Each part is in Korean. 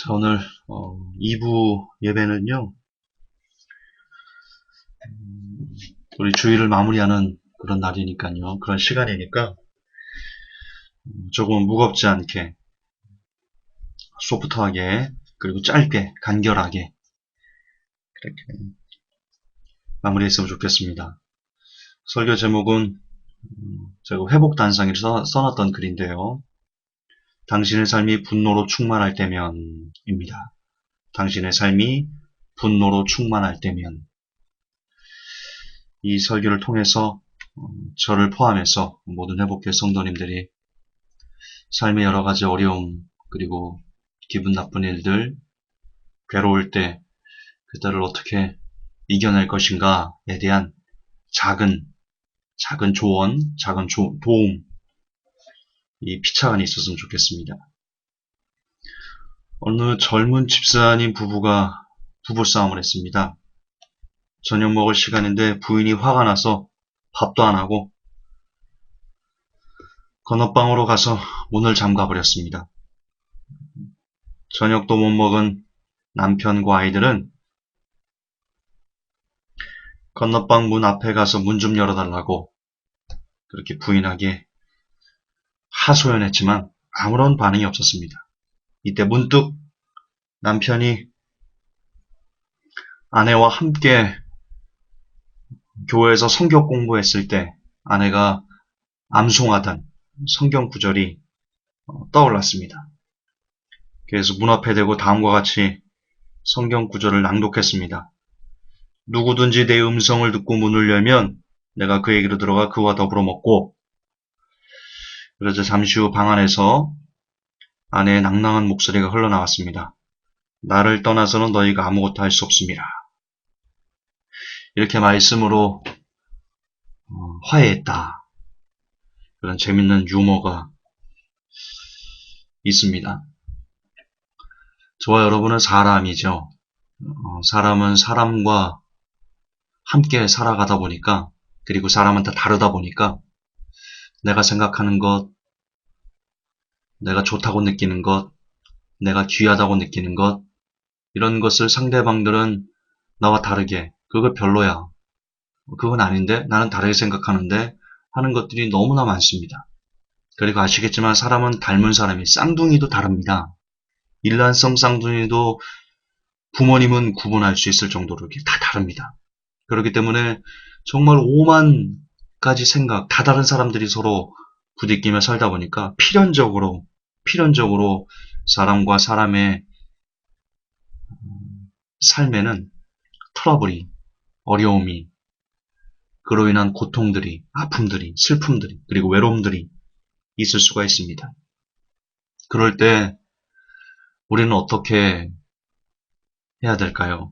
자, 오늘 2부 예배는요, 우리 주일을 마무리하는 그런 날이니까요, 그런 시간이니까 조금 무겁지 않게, 소프트하게, 그리고 짧게, 간결하게 그렇게 마무리했으면 좋겠습니다. 설교 제목은 제가 회복단상에서 써놨던 글인데요. 당신의 삶이 분노로 충만할 때면입니다. 당신의 삶이 분노로 충만할 때면. 이 설교를 통해서 저를 포함해서 모든 회복교회 성도님들이 삶의 여러 가지 어려움, 그리고 기분 나쁜 일들, 괴로울 때 그들을 어떻게 이겨낼 것인가에 대한 작은 조언, 도움, 이 피차간이 있었으면 좋겠습니다. 어느 젊은 집사님 부부가 부부싸움을 했습니다. 저녁 먹을 시간인데 부인이 화가 나서 밥도 안 하고 건너방으로 가서 문을 잠가버렸습니다. 저녁도 못 먹은 남편과 아이들은 건너방 문 앞에 가서 문 좀 열어달라고 그렇게 부인에게 하소연했지만 아무런 반응이 없었습니다. 이때 문득 남편이 아내와 함께 교회에서 성경 공부했을 때 아내가 암송하던 성경 구절이 떠올랐습니다. 그래서 문 앞에 대고 다음과 같이 성경 구절을 낭독했습니다. 누구든지 내 음성을 듣고 문을 열면 내가 그에게로 들어가 그와 더불어 먹고. 그러자 잠시 후 방 안에서 아내의 낭낭한 목소리가 흘러나왔습니다. 나를 떠나서는 너희가 아무것도 할 수 없습니다. 이렇게 말씀으로 화해했다. 그런 재밌는 유머가 있습니다. 저와 여러분은 사람이죠. 사람은 사람과 함께 살아가다 보니까, 그리고 사람은 다 다르다 보니까 내가 생각하는 것, 내가 좋다고 느끼는 것, 내가 귀하다고 느끼는 것, 이런 것을 상대방들은 나와 다르게, 그거 별로야, 그건 아닌데, 나는 다르게 생각하는데 하는 것들이 너무나 많습니다. 그리고 아시겠지만 사람은 닮은 사람이, 쌍둥이도 다릅니다. 일란성 쌍둥이도 부모님은 구분할 수 있을 정도로 이렇게 다 다릅니다. 그렇기 때문에 정말 오만 가지 생각, 다 다른 사람들이 서로 부딪히며 살다 보니까 필연적으로 사람과 사람의 삶에는 트러블이, 어려움이, 그로 인한 고통들이, 아픔들이, 슬픔들이, 그리고 외로움들이 있을 수가 있습니다. 그럴 때 우리는 어떻게 해야 될까요?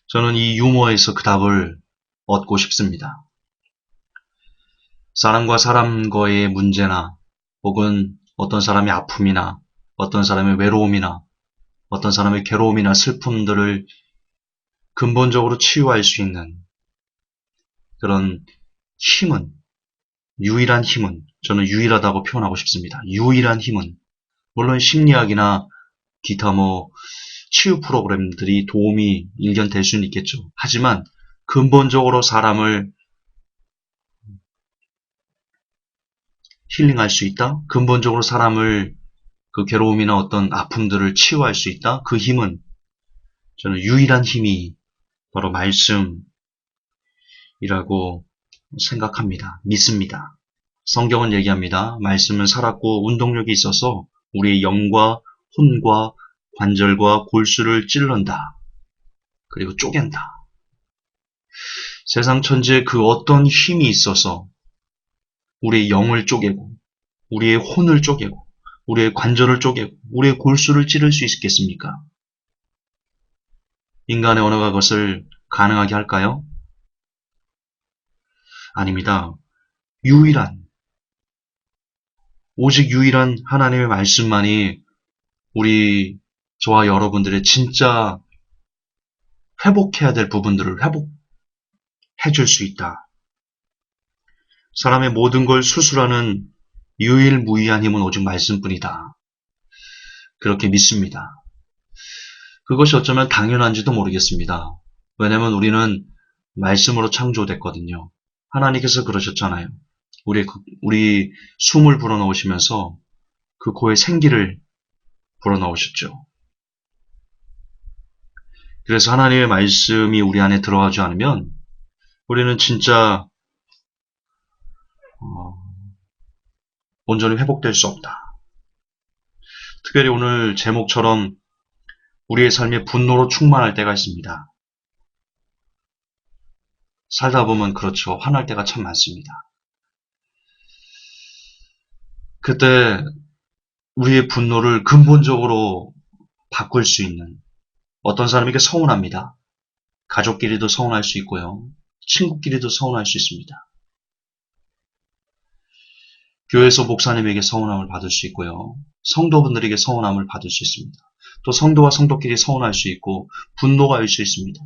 저는 이 유머에서 그 답을 얻고 싶습니다. 사람과 사람과의 문제나 혹은 어떤 사람의 아픔이나 어떤 사람의 외로움이나 어떤 사람의 괴로움이나 슬픔들을 근본적으로 치유할 수 있는 그런 힘은, 유일한 힘은, 저는 유일하다고 표현하고 싶습니다. 유일한 힘은, 물론 심리학이나 기타 치유 프로그램들이 도움이 일견될 수는 있겠죠. 하지만 근본적으로 사람을 힐링할 수 있다? 근본적으로 사람을 그 괴로움이나 어떤 아픔들을 치유할 수 있다? 그 힘은, 저는 유일한 힘이 바로 말씀이라고 생각합니다. 믿습니다. 성경은 얘기합니다. 말씀은 살았고 운동력이 있어서 우리의 영과 혼과 관절과 골수를 찔른다. 그리고 쪼갠다. 세상 천지에 그 어떤 힘이 있어서 우리의 영을 쪼개고 우리의 혼을 쪼개고 우리의 관절을 쪼개고 우리의 골수를 찌를 수 있겠습니까? 인간의 언어가 그것을 가능하게 할까요? 아닙니다. 오직 유일한 하나님의 말씀만이 저와 여러분들의 진짜 회복해야 될 부분들을 회복해줄 수 있다. 사람의 모든 걸 수술하는 유일무이한 힘은 오직 말씀뿐이다. 그렇게 믿습니다. 그것이 어쩌면 당연한지도 모르겠습니다. 왜냐하면 우리는 말씀으로 창조됐거든요. 하나님께서 그러셨잖아요. 우리 숨을 불어넣으시면서 그 코에 생기를 불어넣으셨죠. 그래서 하나님의 말씀이 우리 안에 들어가지 않으면 우리는 진짜 온전히 회복될 수 없다. 특별히 오늘 제목처럼 우리의 삶에 분노로 충만할 때가 있습니다. 살다 보면 그렇죠. 화날 때가 참 많습니다. 그때 우리의 분노를 근본적으로 바꿀 수 있는 어떤 사람에게 서운합니다. 가족끼리도 서운할 수 있고요. 친구끼리도 서운할 수 있습니다. 교회에서 목사님에게 서운함을 받을 수 있고요. 성도분들에게 서운함을 받을 수 있습니다. 또 성도와 성도끼리 서운할 수 있고 분노가 일 수 있습니다.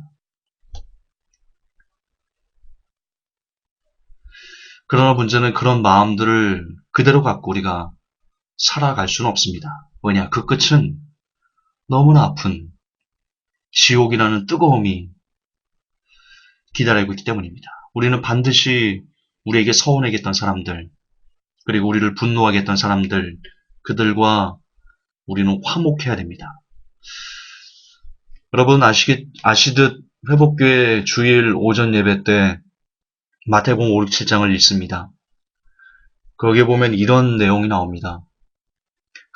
그러나 문제는 그런 마음들을 그대로 갖고 우리가 살아갈 수는 없습니다. 왜냐? 그 끝은 너무나 아픈 지옥이라는 뜨거움이 기다리고 있기 때문입니다. 우리는 반드시 우리에게 서운하게 했던 사람들, 그리고 우리를 분노하게 했던 사람들, 그들과 우리는 화목해야 됩니다. 여러분 아시듯 회복교회 주일 오전 예배 때 마태복음 5, 6, 7장을 읽습니다. 거기에 보면 이런 내용이 나옵니다.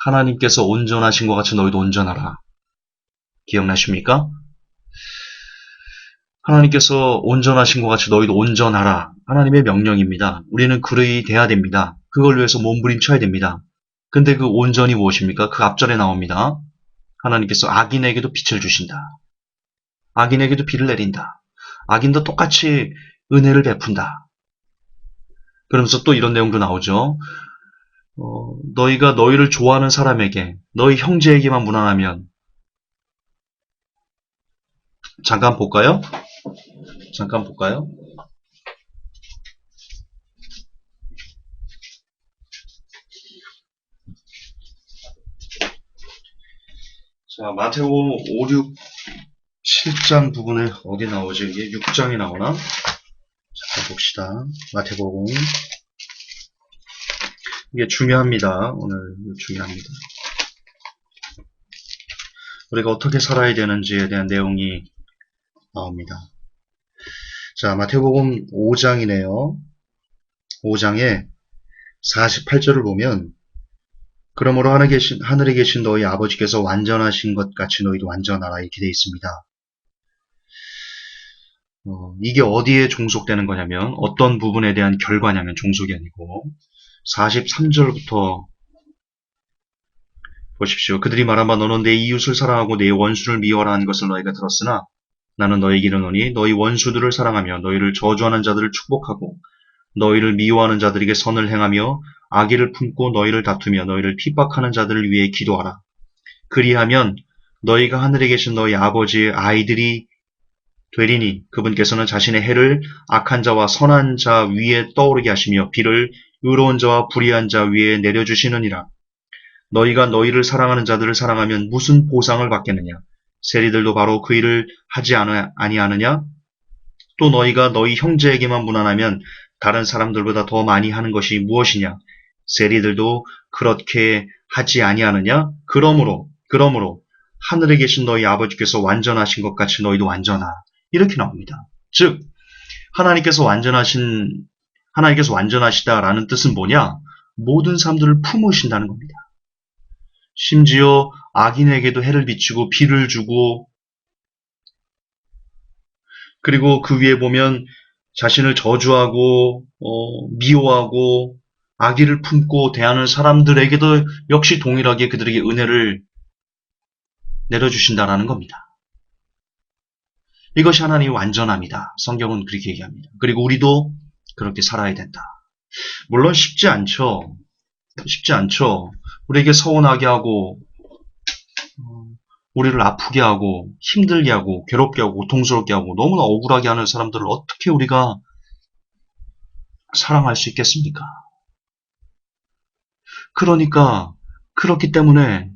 하나님께서 온전하신 것 같이 너희도 온전하라. 기억나십니까? 하나님께서 온전하신 것 같이 너희도 온전하라. 하나님의 명령입니다. 우리는 그러이 돼야 됩니다. 그걸 위해서 몸부림쳐야 됩니다. 근데 그 온전이 무엇입니까? 그 앞절에 나옵니다. 하나님께서 악인에게도 빛을 주신다. 악인에게도 비를 내린다. 악인도 똑같이 은혜를 베푼다. 그러면서 또 이런 내용도 나오죠. 너희가 너희를 좋아하는 사람에게, 너희 형제에게만 무난하면, 잠깐 볼까요? 자, 마태복음 5, 6, 7장 부분에 어디 나오지? 이게 6장이 나오나? 잠깐 봅시다. 마태복음. 이게 중요합니다. 오늘 중요합니다. 우리가 어떻게 살아야 되는지에 대한 내용이 나옵니다. 자, 마태복음 5장이네요. 5장에 48절을 보면 그러므로 하늘에 계신 너희 아버지께서 완전하신 것 같이 너희도 완전하라 이렇게 되어 있습니다. 이게 어디에 종속되는 거냐면 어떤 부분에 대한 결과냐면 종속이 아니고 43절부터 보십시오. 그들이 말한 바 너는 내 이웃을 사랑하고 내 원수를 미워하라 하는 것을 너희가 들었으나 나는 너희에게 이르노니 너희 원수들을 사랑하며 너희를 저주하는 자들을 축복하고 너희를 미워하는 자들에게 선을 행하며 악의를 품고 너희를 다투며 너희를 핍박하는 자들을 위해 기도하라. 그리하면 너희가 하늘에 계신 너희 아버지의 아이들이 되리니 그분께서는 자신의 해를 악한 자와 선한 자 위에 떠오르게 하시며 비를 의로운 자와 불의한 자 위에 내려주시느니라. 너희가 너희를 사랑하는 자들을 사랑하면 무슨 보상을 받겠느냐? 세리들도 바로 그 일을 하지 아니하느냐? 또 너희가 너희 형제에게만 무난하면 다른 사람들보다 더 많이 하는 것이 무엇이냐? 세리들도 그렇게 하지 아니하느냐? 그러므로 하늘에 계신 너희 아버지께서 완전하신 것 같이 너희도 완전하라. 이렇게 나옵니다. 즉 하나님께서 완전하시다라는 뜻은 뭐냐? 모든 사람들을 품으신다는 겁니다. 심지어 악인에게도 해를 비추고 비를 주고 그리고 그 위에 보면 자신을 저주하고 미워하고 악의를 품고 대하는 사람들에게도 역시 동일하게 그들에게 은혜를 내려주신다라는 겁니다. 이것이 하나님의 완전함이다. 성경은 그렇게 얘기합니다. 그리고 우리도 그렇게 살아야 된다. 물론 쉽지 않죠. 우리에게 서운하게 하고 우리를 아프게 하고 힘들게 하고 괴롭게 하고 고통스럽게 하고 너무나 억울하게 하는 사람들을 어떻게 우리가 사랑할 수 있겠습니까? 그렇기 때문에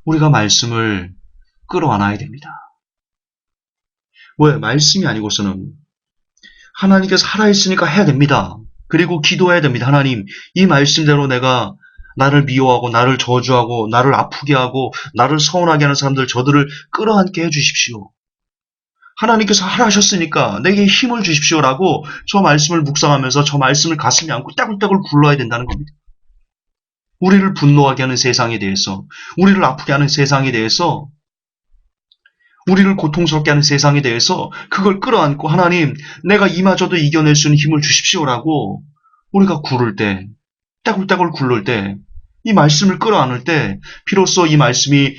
우리가 말씀을 끌어안아야 됩니다. 왜? 말씀이 아니고서는 하나님께서 하라 했으니까 해야 됩니다. 그리고 기도해야 됩니다. 하나님, 이 말씀대로 내가 나를 미워하고 나를 저주하고 나를 아프게 하고 나를 서운하게 하는 사람들 저들을 끌어안게 해주십시오. 하나님께서 하라 하셨으니까 내게 힘을 주십시오라고 저 말씀을 묵상하면서 저 말씀을 가슴에 안고 따글따글 굴러야 된다는 겁니다. 우리를 분노하게 하는 세상에 대해서, 우리를 아프게 하는 세상에 대해서, 우리를 고통스럽게 하는 세상에 대해서 그걸 끌어안고 하나님, 내가 이마저도 이겨낼 수 있는 힘을 주십시오라고 우리가 굴을 때, 따글따글 굴를 때, 이 말씀을 끌어안을 때 비로소 이 말씀이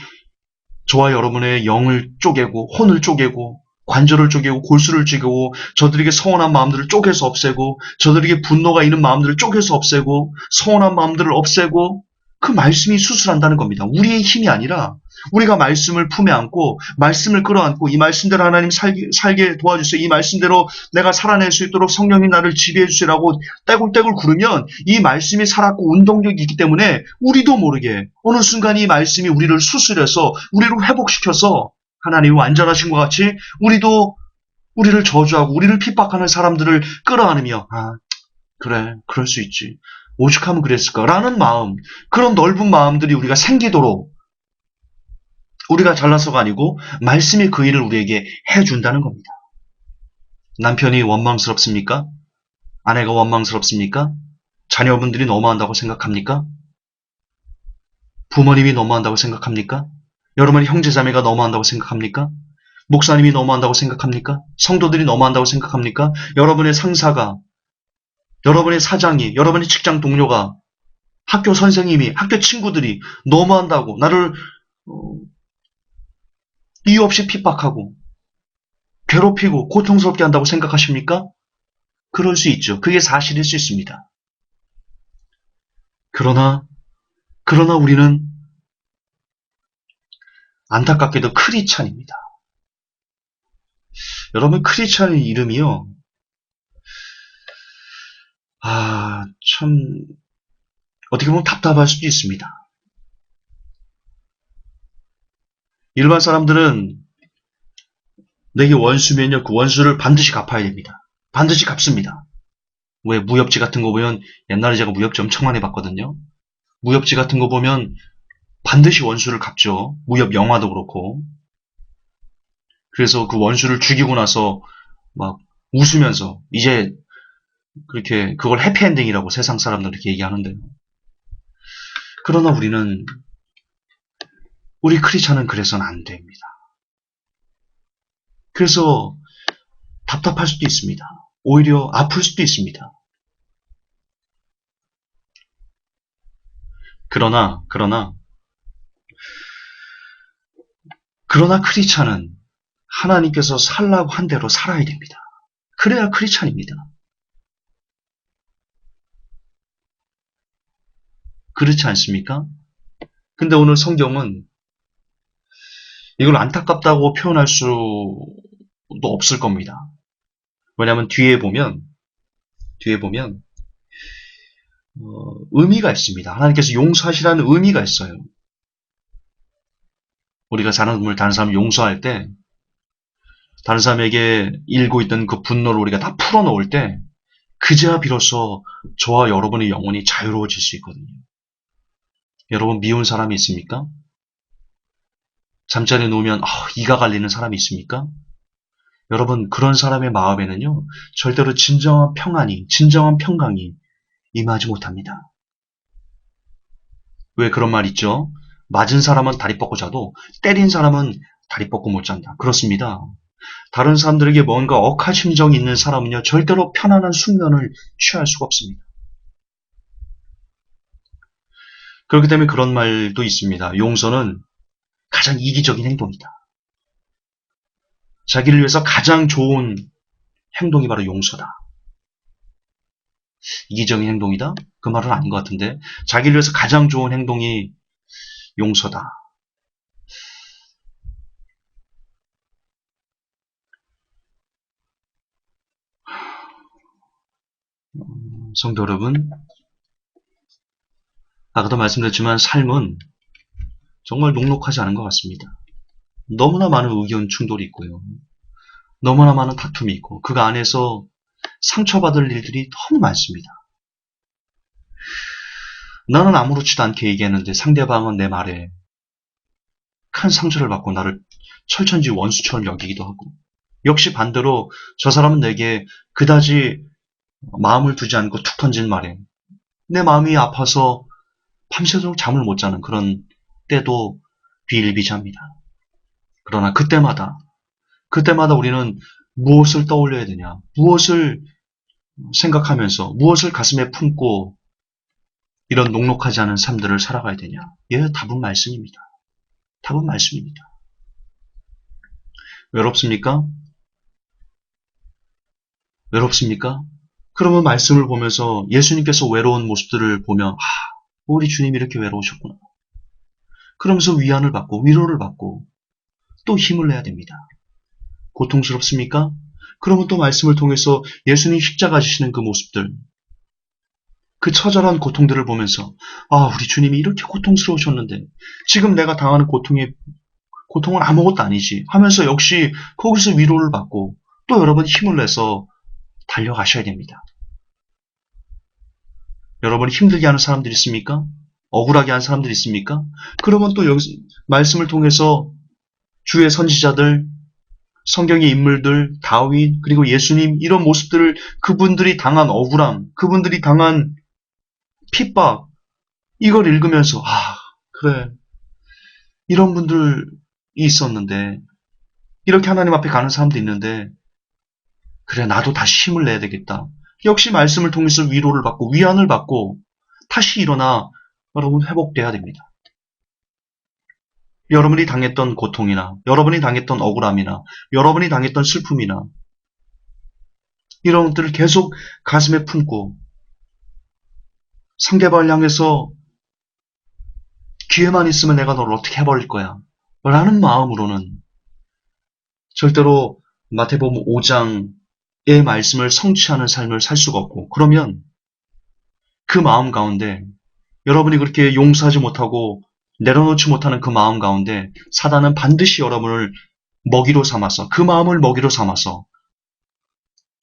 저와 여러분의 영을 쪼개고 혼을 쪼개고 관절을 쪼개고 골수를 쪼개고 저들에게 서운한 마음들을 쪼개서 없애고 저들에게 분노가 있는 마음들을 쪼개서 없애고 서운한 마음들을 없애고 그 말씀이 수술한다는 겁니다. 우리의 힘이 아니라 우리가 말씀을 품에 안고 말씀을 끌어안고 이 말씀대로 하나님 살게 도와주세요. 이 말씀대로 내가 살아낼 수 있도록 성령님 나를 지배해 주시라고 떼굴떼굴 구르면 이 말씀이 살았고 운동력이 있기 때문에 우리도 모르게 어느 순간 이 말씀이 우리를 수술해서 우리를 회복시켜서 하나님이 완전하신 것 같이 우리도 우리를 저주하고 우리를 핍박하는 사람들을 끌어안으며 그래 그럴 수 있지. 오죽하면 그랬을까라는 마음, 그런 넓은 마음들이 우리가 생기도록 우리가 잘나서가 아니고 말씀이 그 일을 우리에게 해준다는 겁니다. 남편이 원망스럽습니까? 아내가 원망스럽습니까? 자녀분들이 너무한다고 생각합니까? 부모님이 너무한다고 생각합니까? 여러분의 형제자매가 너무한다고 생각합니까? 목사님이 너무한다고 생각합니까? 성도들이 너무한다고 생각합니까? 여러분의 상사가, 여러분의 사장이, 여러분의 직장 동료가, 학교 선생님이, 학교 친구들이 너무한다고 나를 이유 없이 핍박하고 괴롭히고 고통스럽게 한다고 생각하십니까? 그럴 수 있죠. 그게 사실일 수 있습니다. 그러나 우리는 안타깝게도 크리스찬입니다. 여러분, 크리스찬의 이름이요. 참 어떻게 보면 답답할 수도 있습니다. 일반 사람들은 내게 원수면요, 그 원수를 반드시 갚아야 됩니다. 반드시 갚습니다. 왜? 무협지 같은 거 보면, 옛날에 제가 무협지 엄청 많이 봤거든요. 무협지 같은 거 보면 반드시 원수를 갚죠. 무협 영화도 그렇고. 그래서 그 원수를 죽이고 나서 막 웃으면서 이제 그렇게 그걸 해피엔딩이라고 세상 사람들 이렇게 얘기하는데요. 그러나 우리 크리스찬은 그래서는 안 됩니다. 그래서 답답할 수도 있습니다. 오히려 아플 수도 있습니다. 그러나 크리스찬은 하나님께서 살라고 한 대로 살아야 됩니다. 그래야 크리스찬입니다. 그렇지 않습니까? 근데 오늘 성경은 이걸 안타깝다고 표현할 수도 없을 겁니다. 왜냐하면 뒤에 보면 의미가 있습니다. 하나님께서 용서하시라는 의미가 있어요. 우리가 다른 사람 용서할 때, 다른 사람에게 일고 있던 그 분노를 우리가 다 풀어놓을 때, 그제야 비로소 저와 여러분의 영혼이 자유로워질 수 있거든요. 여러분 미운 사람이 있습니까? 잠자리에 누우면 이가 갈리는 사람이 있습니까? 여러분 그런 사람의 마음에는요, 절대로 진정한 평강이 임하지 못합니다. 왜 그런 말 있죠? 맞은 사람은 다리 뻗고 자도 때린 사람은 다리 뻗고 못 잔다. 그렇습니다. 다른 사람들에게 뭔가 억하심정이 있는 사람은요, 절대로 편안한 숙면을 취할 수가 없습니다. 그렇기 때문에 그런 말도 있습니다. 용서는 가장 이기적인 행동이다. 자기를 위해서 가장 좋은 행동이 바로 용서다. 이기적인 행동이다? 그 말은 아닌 것 같은데, 자기를 위해서 가장 좋은 행동이 용서다. 성도 여러분, 아까도 말씀드렸지만 삶은 정말 녹록하지 않은 것 같습니다. 너무나 많은 의견 충돌이 있고요. 너무나 많은 다툼이 있고 그 안에서 상처받을 일들이 너무 많습니다. 나는 아무렇지도 않게 얘기했는데 상대방은 내 말에 큰 상처를 받고 나를 철천지 원수처럼 여기기도 하고, 역시 반대로 저 사람은 내게 그다지 마음을 두지 않고 툭 던진 말에 내 마음이 아파서 밤새도록 잠을 못 자는 그런 때도 비일비재합니다. 그러나 그때마다 우리는 무엇을 떠올려야 되냐, 무엇을 생각하면서 무엇을 가슴에 품고 이런 녹록하지 않은 삶들을 살아가야 되냐. 예, 답은 말씀입니다. 답은 말씀입니다. 외롭습니까? 외롭습니까? 그러면 말씀을 보면서 예수님께서 외로운 모습들을 보면 우리 주님이 이렇게 외로우셨구나. 그러면서 위안을 받고 위로를 받고 또 힘을 내야 됩니다. 고통스럽습니까? 그러면 또 말씀을 통해서 예수님 십자가 지시는 그 모습들, 그 처절한 고통들을 보면서 우리 주님이 이렇게 고통스러우셨는데 지금 내가 당하는 고통은 아무것도 아니지 하면서 역시 거기서 위로를 받고 또 여러분 힘을 내서 달려가셔야 됩니다. 여러분 힘들게 하는 사람들이 있습니까? 억울하게 하는 사람들이 있습니까? 그러면 또 여기서 말씀을 통해서 주의 선지자들, 성경의 인물들, 다윗, 그리고 예수님 이런 모습들을 그분들이 당한 억울함, 그분들이 당한 핍박 이걸 읽으면서 그래 이런 분들이 있었는데 이렇게 하나님 앞에 가는 사람도 있는데 그래 나도 다시 힘을 내야 되겠다. 역시 말씀을 통해서 위로를 받고 위안을 받고 다시 일어나 여러분 회복돼야 됩니다. 여러분이 당했던 고통이나 여러분이 당했던 억울함이나 여러분이 당했던 슬픔이나 이런 것들을 계속 가슴에 품고 상대방을 향해서 기회만 있으면 내가 너를 어떻게 해버릴 거야 라는 마음으로는 절대로 마태복음 5장의 말씀을 성취하는 삶을 살 수가 없고, 그러면 그 마음 가운데 여러분이 그렇게 용서하지 못하고 내려놓지 못하는 그 마음 가운데 사단은 반드시 여러분을 먹이로 삼아서 그 마음을 먹이로 삼아서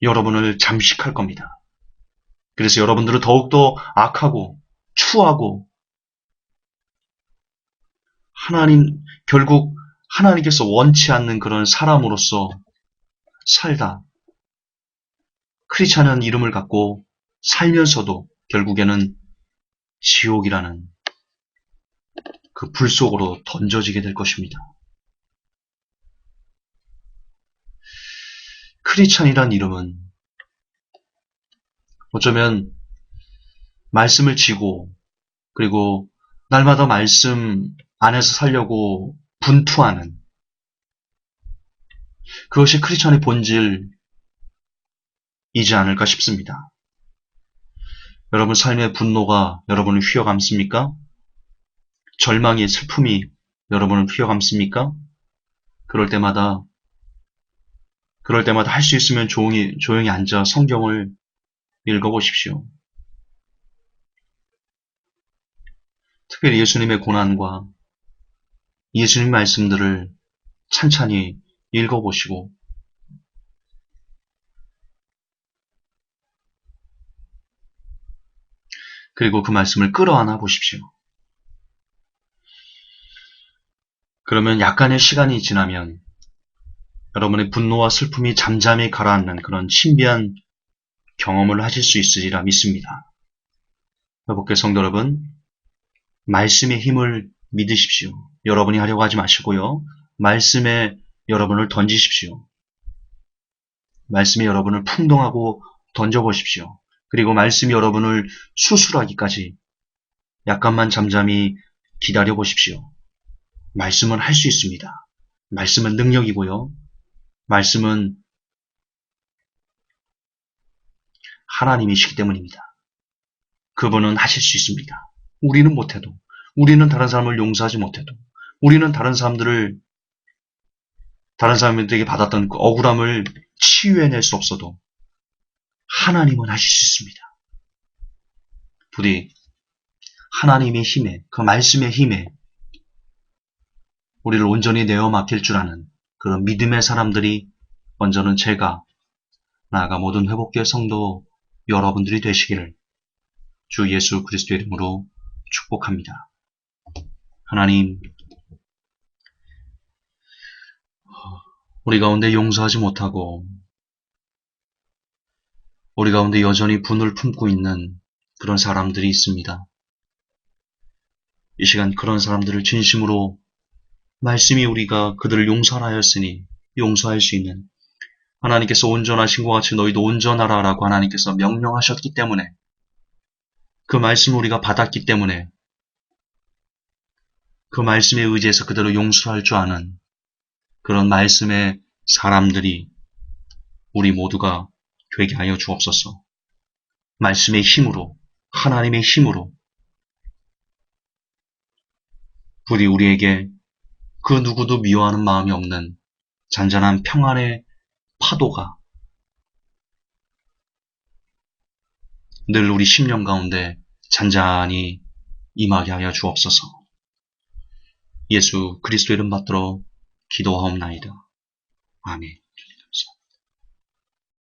여러분을 잠식할 겁니다. 그래서 여러분들은 더욱더 악하고 추하고 결국 하나님께서 원치 않는 그런 사람으로서 살다 크리스찬이라는 이름을 갖고 살면서도 결국에는 지옥이라는 그 불 속으로 던져지게 될 것입니다. 크리스찬이란 이름은 어쩌면 말씀을 지고 그리고 날마다 말씀 안에서 살려고 분투하는 그것이 크리스찬의 본질이지 않을까 싶습니다. 여러분 삶의 분노가 여러분을 휘어감습니까? 절망의 슬픔이 여러분을 휘어감습니까? 그럴 때마다 할 수 있으면 조용히 앉아 성경을 읽어보십시오. 특별히 예수님의 고난과 예수님 말씀들을 찬찬히 읽어보시고 그리고 그 말씀을 끌어안아 보십시오. 그러면 약간의 시간이 지나면 여러분의 분노와 슬픔이 잠잠히 가라앉는 그런 신비한 경험을 하실 수 있으리라 믿습니다. 회복의 성도 여러분, 말씀의 힘을 믿으십시오. 여러분이 하려고 하지 마시고요. 말씀에 여러분을 던지십시오. 말씀에 여러분을 풍덩하고 던져보십시오. 그리고 말씀이 여러분을 수술하기까지 약간만 잠잠히 기다려보십시오. 말씀은 할 수 있습니다. 말씀은 능력이고요. 말씀은 하나님이시기 때문입니다. 그분은 하실 수 있습니다. 우리는 못해도, 우리는 다른 사람을 용서하지 못해도, 우리는 다른 사람들에게 받았던 그 억울함을 치유해낼 수 없어도 하나님은 하실 수 있습니다. 부디 하나님의 힘에, 그 말씀의 힘에 우리를 온전히 내어 맡길 줄 아는 그런 믿음의 사람들이 먼저는 제가 나아가 모든 회복교회 성도 여러분들이 되시기를 주 예수 그리스도의 이름으로 축복합니다. 하나님, 우리 가운데 용서하지 못하고 우리 가운데 여전히 분을 품고 있는 그런 사람들이 있습니다. 이 시간 그런 사람들을 진심으로 말씀이 우리가 그들을 용서하였으니 용서할 수 있는 하나님께서 온전하신 것 같이 너희도 온전하라 라고 하나님께서 명령하셨기 때문에 그 말씀을 우리가 받았기 때문에 그 말씀에 의지해서 그대로 용서할 줄 아는 그런 말씀의 사람들이 우리 모두가 되게 하여 주옵소서. 말씀의 힘으로, 하나님의 힘으로 부디 우리에게 그 누구도 미워하는 마음이 없는 잔잔한 평안의 파도가 늘 우리 심령 가운데 잔잔히 임하게 하여 주옵소서. 예수 그리스도 이름 받들어 기도하옵나이다. 아멘.